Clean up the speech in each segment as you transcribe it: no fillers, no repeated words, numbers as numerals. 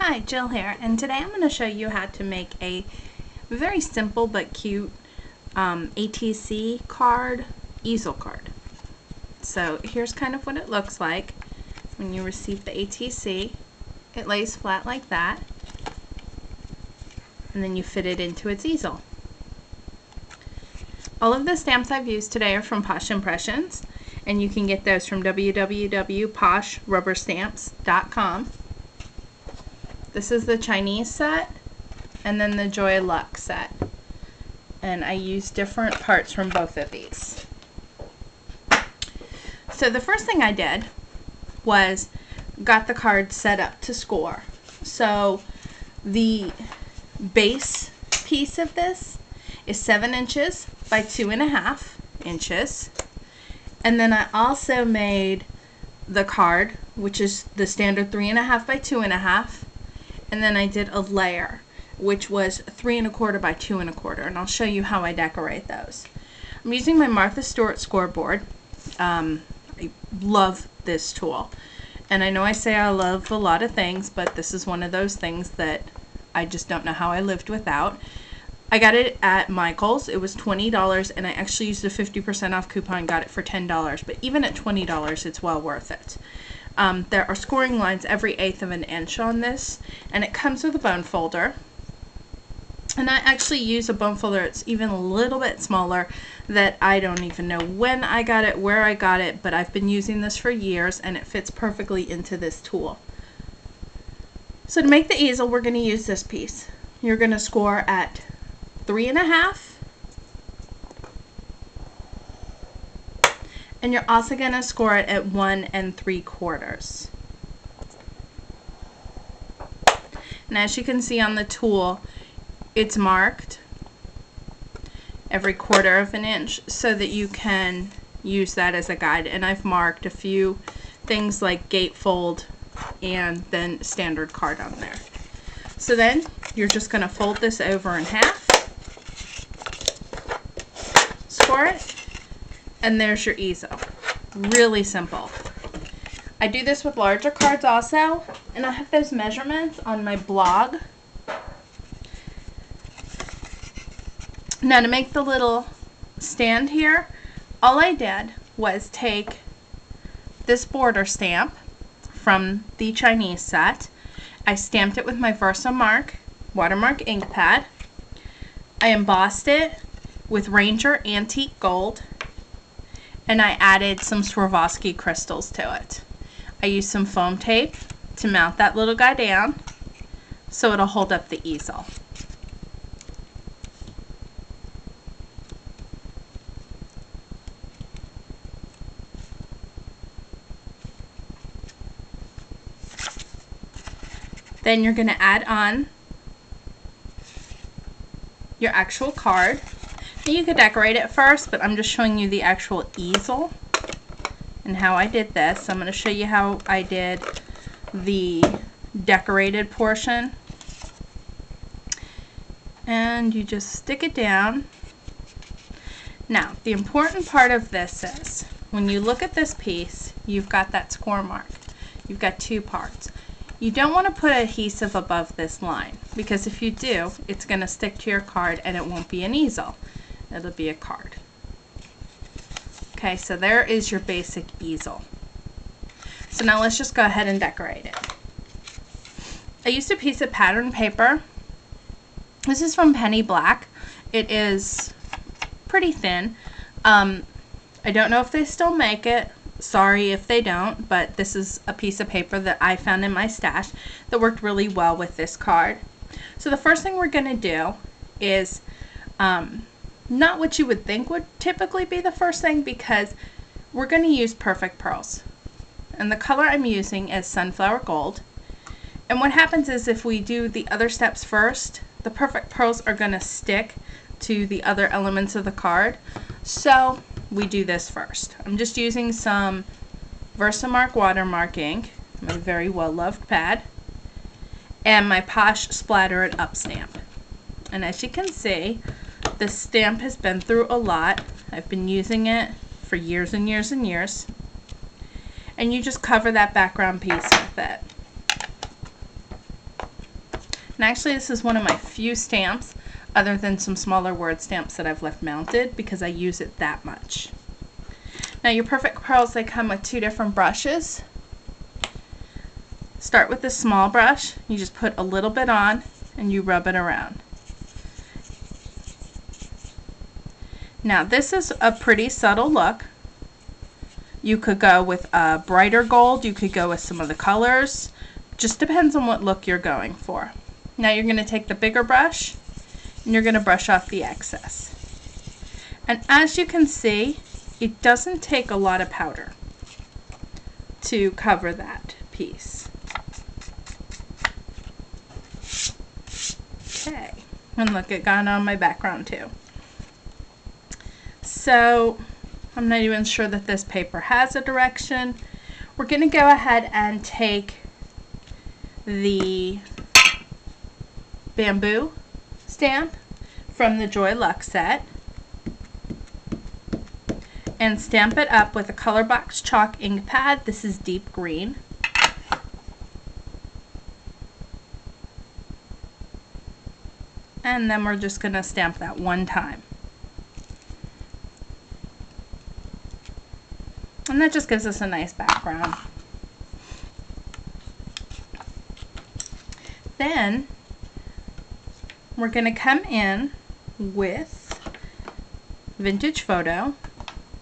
Hi, Jill here, and today I'm going to show you how to make a very simple but cute ATC card, easel card. So here's kind of what it looks like when you receive the ATC. It lays flat like that, and then you fit it into its easel. All of the stamps I've used today are from Posh Impressions, and you can get those from www.poshrubberstamps.com. This is the Chinese set, and then the Joy Luck set. And I use different parts from both of these. So the first thing I did was got the card set up to score. So the base piece of this is 7 inches by 2.5 inches. And then I also made the card, which is the standard 3.5 by 2.5. And then I did a layer, which was 3.25 by 2.25, and I'll show you how I decorate those. I'm using my Martha Stewart scoreboard. I love this tool, and I know I say I love a lot of things, but this is one of those things that I just don't know how I lived without. I got it at Michael's. It was $20, and I actually used a 50% off coupon and got it for $10, but even at $20, it's well worth it. There are scoring lines every 1/8 of an inch on this, and it comes with a bone folder. And I actually use a bone folder that's even a little bit smaller that I don't even know when I got it, where I got it, but I've been using this for years and it fits perfectly into this tool. So to make the easel, we're going to use this piece. You're going to score at 3.5. And you're also going to score it at 1 3/4. And as you can see on the tool, it's marked every 1/4 of an inch so that you can use that as a guide. And I've marked a few things like gatefold and then standard card on there. So then you're just going to fold this over in half, score it, and there's your easel. Really simple. I do this with larger cards also, and I have those measurements on my blog. Now to make the little stand here, all I did was take this border stamp from the Chinese set. I stamped it with my Versamark watermark ink pad. I embossed it with Ranger Antique Gold, and I added some Swarovski crystals to it. I used some foam tape to mount that little guy down so it'll hold up the easel. Then you're going to add on your actual card. You could decorate it first, but I'm just showing you the actual easel and how I did this. I'm going to show you how I did the decorated portion. And you just stick it down. Now, the important part of this is, when you look at this piece, you've got that score mark. You've got 2 parts. You don't want to put adhesive above this line, because if you do, it's going to stick to your card and it won't be an easel. It'll be a card. Okay, so there is your basic easel. So now let's just go ahead and decorate it. I used a piece of pattern paper. This is from Penny Black. It is pretty thin. I don't know if they still make it. Sorry if they don't, but this is a piece of paper that I found in my stash that worked really well with this card. So the first thing we're going to do is not what you would think would typically be the first thing, because we're going to use perfect pearls. And the color I'm using is Sunflower Gold. And what happens is, if we do the other steps first, the perfect pearls are going to stick to the other elements of the card. So we do this first. I'm just using some Versamark watermark ink, my very well loved pad, and my Posh Splatter It Up stamp. And as you can see, this stamp has been through a lot. I've been using it for years and years and years. And you just cover that background piece with it. And actually this is one of my few stamps, other than some smaller word stamps that I've left mounted, because I use it that much. Now your Perfect Pearls, they come with 2 different brushes. Start with the small brush. You just put a little bit on and you rub it around. Now this is a pretty subtle look. You could go with a brighter gold, you could go with some of the colors. Just depends on what look you're going for. Now you're going to take the bigger brush and you're going to brush off the excess. And as you can see, it doesn't take a lot of powder to cover that piece. Okay, and look, it got on my background too. So I'm not even sure that this paper has a direction. We're going to go ahead and take the bamboo stamp from the Joy Luck set and stamp it up with a Color Box chalk ink pad. This is deep green. And then we're just going to stamp that one time. And that just gives us a nice background. Then we're going to come in with Vintage Photo,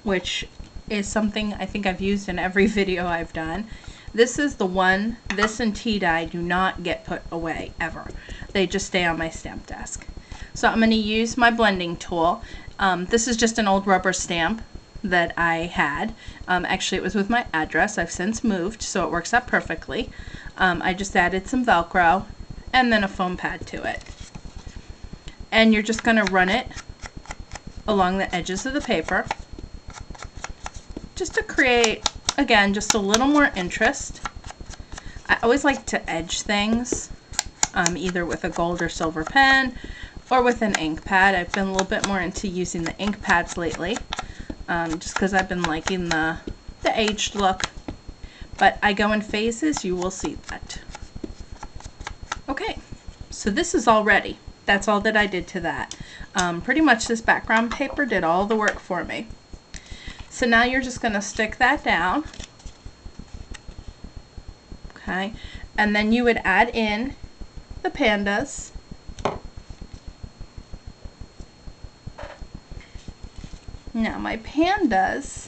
which is something I think I've used in every video I've done. This is the one, this and tea dye do not get put away ever. They just stay on my stamp desk. So I'm going to use my blending tool. This is just an old rubber stamp that I had. Actually it was with my address. I've since moved, so it works out perfectly. I just added some Velcro and then a foam pad to it. And you're just going to run it along the edges of the paper just to create, again, just a little more interest. I always like to edge things, either with a gold or silver pen or with an ink pad. I've been a little bit more into using the ink pads lately, just because I've been liking the aged look. But I go in phases, you will see that. Okay, so this is all ready. That's all that I did to that. Pretty much this background paper did all the work for me. So now you're just going to stick that down. Okay, and then you would add in the pandas. Now my pandas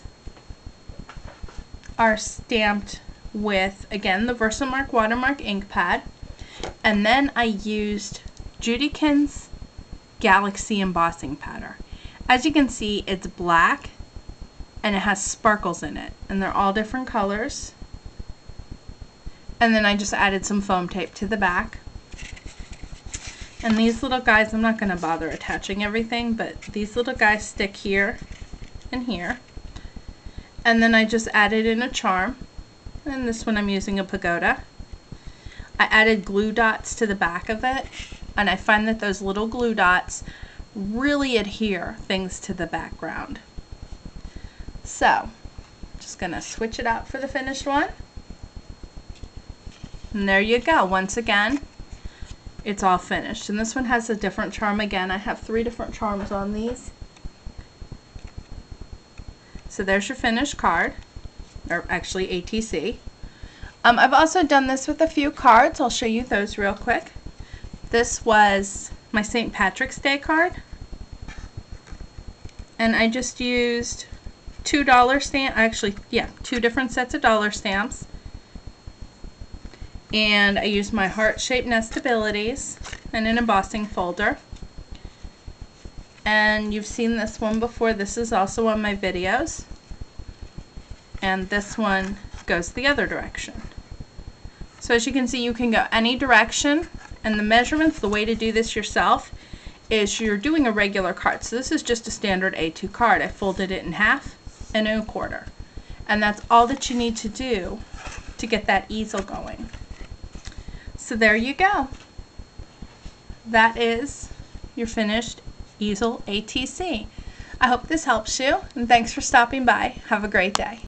are stamped with, again, the Versamark Watermark ink pad, and then I used Judykin's Galaxy embossing powder. As you can see, it's black and it has sparkles in it, and they're all different colors. And then I just added some foam tape to the back. And these little guys, I'm not going to bother attaching everything, but these little guys stick here and here. And then I just added in a charm, and this one I'm using a pagoda. I added glue dots to the back of it, and I find that those little glue dots really adhere things to the background. So, just going to switch it out for the finished one. And there you go. Once again, it's all finished. And this one has a different charm again. I have 3 different charms on these. So there's your finished card, or actually ATC. I've also done this with a few cards. I'll show you those real quick. This was my St. Patrick's Day card. And I just used $2 stamp, actually, yeah, 2 different sets of dollar stamps. And I used my heart-shaped nestabilities and an embossing folder. And you've seen this one before. This is also on my videos. And this one goes the other direction. So as you can see, you can go any direction. And the measurements, the way to do this yourself is you're doing a regular card. So this is just a standard A2 card. I folded it in half and a quarter. And that's all that you need to do to get that easel going. So there you go. That is your finished easel ATC. I hope this helps you, and thanks for stopping by. Have a great day.